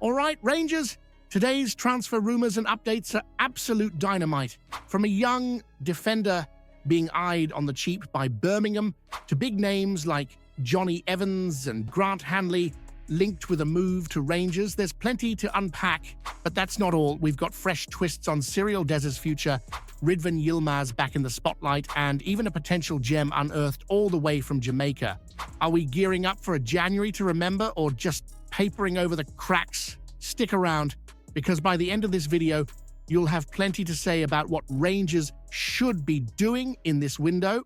All right, Rangers, today's transfer rumors and updates are absolute dynamite. From a young defender being eyed on the cheap by Birmingham to big names like Jonny Evans and Grant Hanley linked with a move to Rangers, there's plenty to unpack. But that's not all. We've got fresh twists on Cyril Dez's future, Ridvan Yilmaz back in the spotlight, and even a potential gem unearthed all the way from Jamaica. Are we gearing up for a January to remember or just papering over the cracks? Stick around, because by the end of this video, you'll have plenty to say about what Rangers should be doing in this window.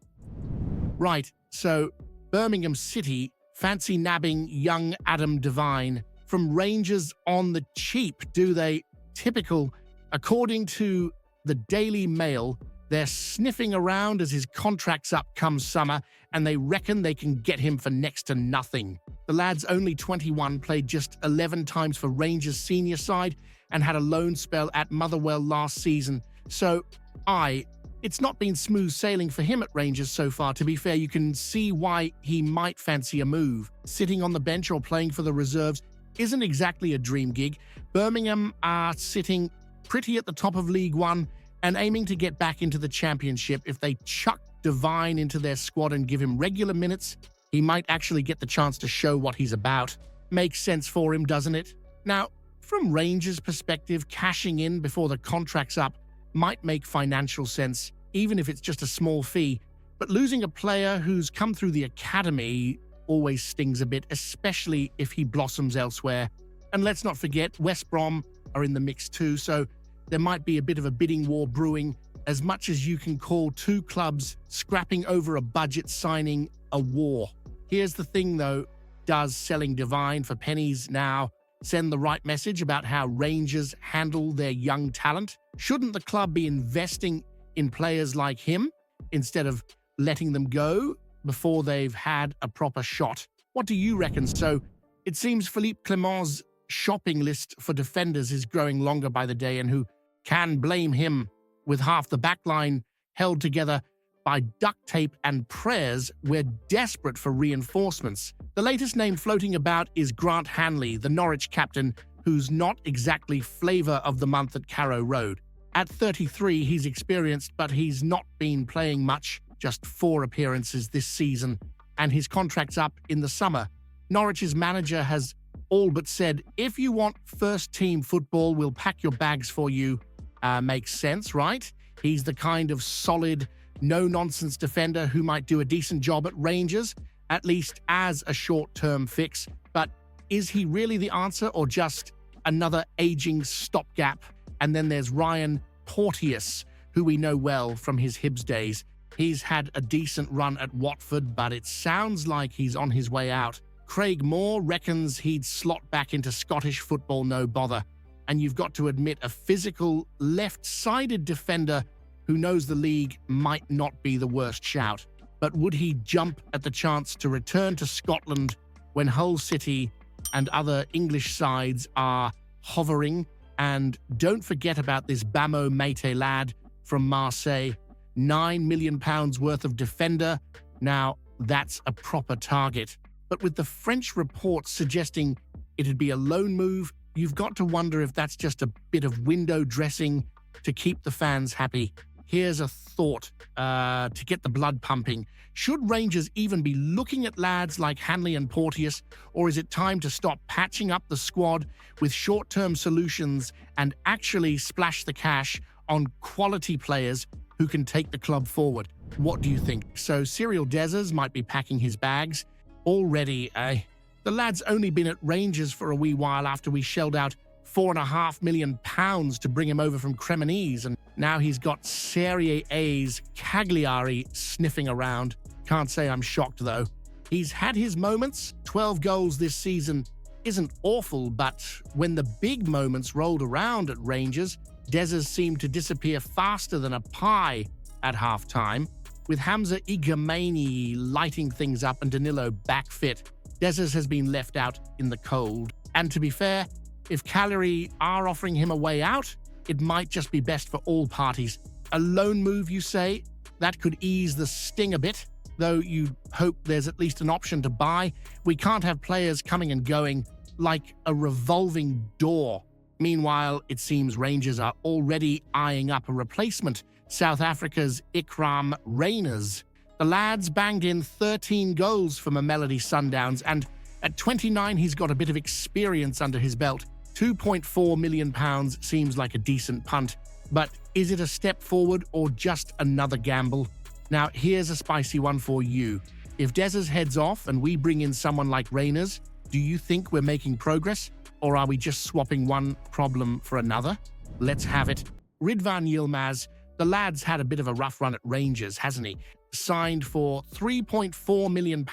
Right, so Birmingham City fancy nabbing young Adam Devine from Rangers on the cheap, do they? Typical. According to the Daily Mail, they're sniffing around as his contract's up come summer, and they reckon they can get him for next to nothing. The lad's only 21, played just 11 times for Rangers' senior side, and had a loan spell at Motherwell last season. So, it's not been smooth sailing for him at Rangers so far. To be fair, you can see why he might fancy a move. Sitting on the bench or playing for the reserves isn't exactly a dream gig. Birmingham are sitting pretty at the top of League One and aiming to get back into the Championship. If they chuck Devine into their squad and give him regular minutes, he might actually get the chance to show what he's about. Makes sense for him, doesn't it? Now, from Rangers' perspective, cashing in before the contract's up might make financial sense, even if it's just a small fee. But losing a player who's come through the academy always stings a bit, especially if he blossoms elsewhere. And let's not forget, West Brom are in the mix too, so there might be a bit of a bidding war brewing. As much as you can call two clubs scrapping over a budget signing a war. Here's the thing though, does selling Devine for pennies now send the right message about how Rangers handle their young talent? Shouldn't the club be investing in players like him instead of letting them go before they've had a proper shot? What do you reckon? So it seems Philippe Clement's shopping list for defenders is growing longer by the day, and who can blame him? With half the backline held together by duct tape and prayers, we're desperate for reinforcements. The latest name floating about is Grant Hanley, the Norwich captain, who's not exactly flavour of the month at Carrow Road. At 33, he's experienced, but he's not been playing much, just 4 appearances this season, and his contract's up in the summer. Norwich's manager has all but said, if you want first-team football, we'll pack your bags for you. Makes sense, right? He's the kind of solid, no-nonsense defender who might do a decent job at Rangers, at least as a short-term fix. But is he really the answer, or just another aging stopgap? And then there's Ryan Porteous, who we know well from his Hibs days. He's had a decent run at Watford, but it sounds like he's on his way out. Craig Moore reckons he'd slot back into Scottish football no bother. And you've got to admit, a physical, left-sided defender who knows the league might not be the worst shout. But would he jump at the chance to return to Scotland when Hull City and other English sides are hovering? And don't forget about this Bamo Mate lad from Marseille, £9 million worth of defender. Now, that's a proper target. But with the French reports suggesting it'd be a loan move, you've got to wonder if that's just a bit of window dressing to keep the fans happy. Here's a thought to get the blood pumping. Should Rangers even be looking at lads like Hanley and Porteous, or is it time to stop patching up the squad with short-term solutions and actually splash the cash on quality players who can take the club forward? What do you think? So Cyril Dez's might be packing his bags already, eh? The lad's only been at Rangers for a wee while after we shelled out £4.5 million to bring him over from Cremonese, and now he's got Serie A's Cagliari sniffing around. Can't say I'm shocked, though. He's had his moments. 12 goals this season isn't awful, but when the big moments rolled around at Rangers, Dez's seemed to disappear faster than a pie at halftime. With Hamza Igameni lighting things up and Danilo back fit, Dez's has been left out in the cold. And to be fair, if Cagliari are offering him a way out, it might just be best for all parties. A loan move, you say? That could ease the sting a bit, though you hope there's at least an option to buy. We can't have players coming and going like a revolving door. Meanwhile, it seems Rangers are already eyeing up a replacement, South Africa's Ikram Reyners. The lad's banged in 13 goals for Mamelodi Sundowns, and at 29 he's got a bit of experience under his belt. £2.4 million seems like a decent punt, but is it a step forward or just another gamble? Now, here's a spicy one for you. If Dez's heads off and we bring in someone like Reyners, do you think we're making progress? Or are we just swapping one problem for another? Let's have it. Ridvan Yilmaz, the lad's had a bit of a rough run at Rangers, hasn't he? Signed for £3.4 million,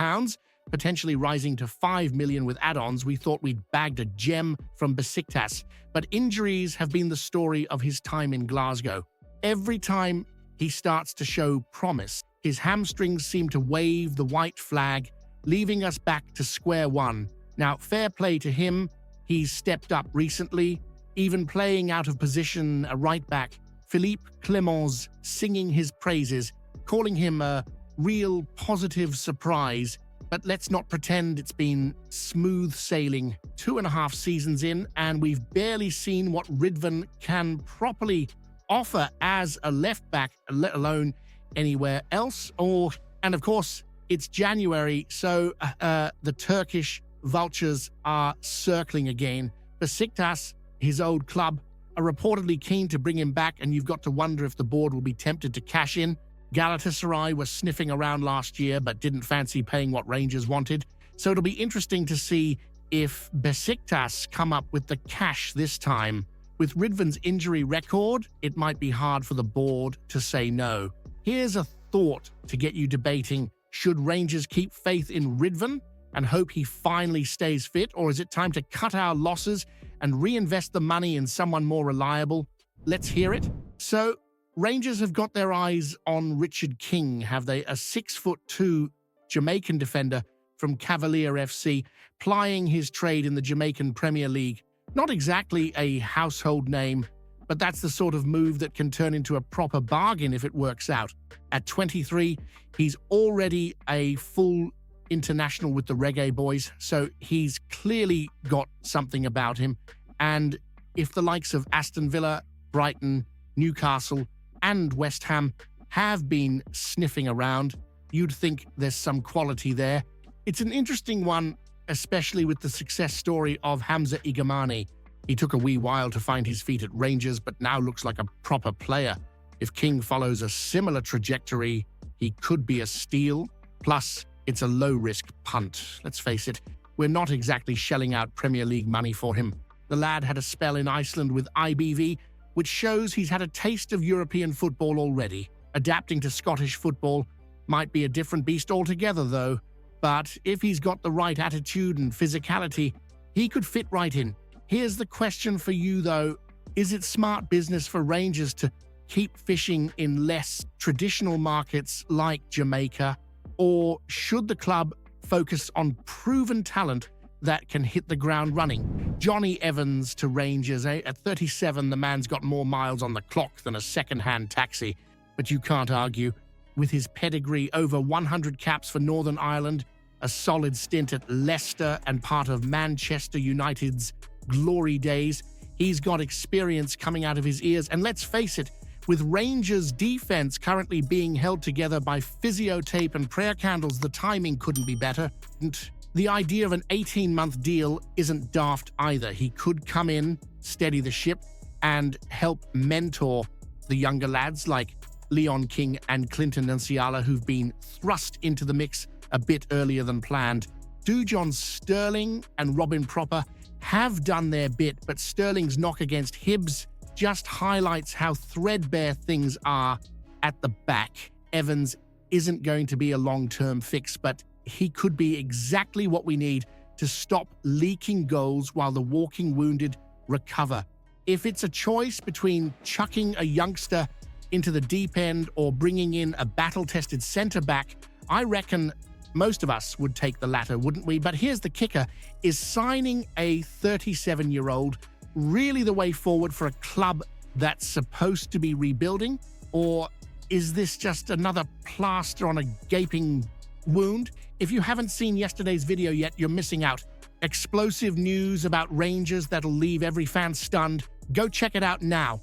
potentially rising to $5 million with add-ons. We thought we'd bagged a gem from Besiktas, but injuries have been the story of his time in Glasgow. Every time he starts to show promise, his hamstrings seem to wave the white flag, leaving us back to square one. Now, fair play to him, he's stepped up recently, even playing out of position a right-back. Philippe Clément's singing his praises, calling him a real positive surprise. But let's not pretend it's been smooth sailing. 2.5 seasons in, and we've barely seen what Ridvan can properly offer as a left-back, let alone anywhere else. And of course, it's January, so the Turkish vultures are circling again. Besiktas, his old club, are reportedly keen to bring him back, and you've got to wonder if the board will be tempted to cash in. Galatasaray was sniffing around last year but didn't fancy paying what Rangers wanted, so it'll be interesting to see if Besiktas come up with the cash this time. With Ridvan's injury record, it might be hard for the board to say no. Here's a thought to get you debating. Should Rangers keep faith in Ridvan and hope he finally stays fit, or is it time to cut our losses and reinvest the money in someone more reliable? Let's hear it. So, Rangers have got their eyes on Richard King, have they? A 6'2" Jamaican defender from Cavalier FC, plying his trade in the Jamaican Premier League. Not exactly a household name, but that's the sort of move that can turn into a proper bargain if it works out. At 23, he's already a full international with the Reggae Boys, so he's clearly got something about him. And if the likes of Aston Villa, Brighton, Newcastle, and West Ham have been sniffing around, you'd think there's some quality there. It's an interesting one, especially with the success story of Hamza Igamani. He took a wee while to find his feet at Rangers, but now looks like a proper player. If King follows a similar trajectory, he could be a steal. Plus, it's a low-risk punt. Let's face it, we're not exactly shelling out Premier League money for him. The lad had a spell in Iceland with IBV, which shows he's had a taste of European football already. Adapting to Scottish football might be a different beast altogether, though. But if he's got the right attitude and physicality, he could fit right in. Here's the question for you, though. Is it smart business for Rangers to keep fishing in less traditional markets like Jamaica? Or should the club focus on proven talent that can hit the ground running? Jonny Evans to Rangers, eh? At 37, the man's got more miles on the clock than a second-hand taxi. But you can't argue. With his pedigree, over 100 caps for Northern Ireland, a solid stint at Leicester and part of Manchester United's glory days, he's got experience coming out of his ears. And let's face it, with Rangers' defense currently being held together by physio tape and prayer candles, the timing couldn't be better. And the idea of an 18-month deal isn't daft either. He could come in, steady the ship, and help mentor the younger lads like Leon King and Clinton Nsiala, who've been thrust into the mix a bit earlier than planned. Dujon Sterling and Robin Proper have done their bit, but Sterling's knock against Hibs just highlights how threadbare things are at the back. Evans isn't going to be a long-term fix, but he could be exactly what we need to stop leaking goals while the walking wounded recover. If it's a choice between chucking a youngster into the deep end or bringing in a battle-tested centre-back, I reckon most of us would take the latter, wouldn't we? But here's the kicker. Is signing a 37-year-old really the way forward for a club that's supposed to be rebuilding? Or is this just another plaster on a gaping wound? If you haven't seen yesterday's video yet, you're missing out. Explosive news about Rangers that'll leave every fan stunned. Go check it out now.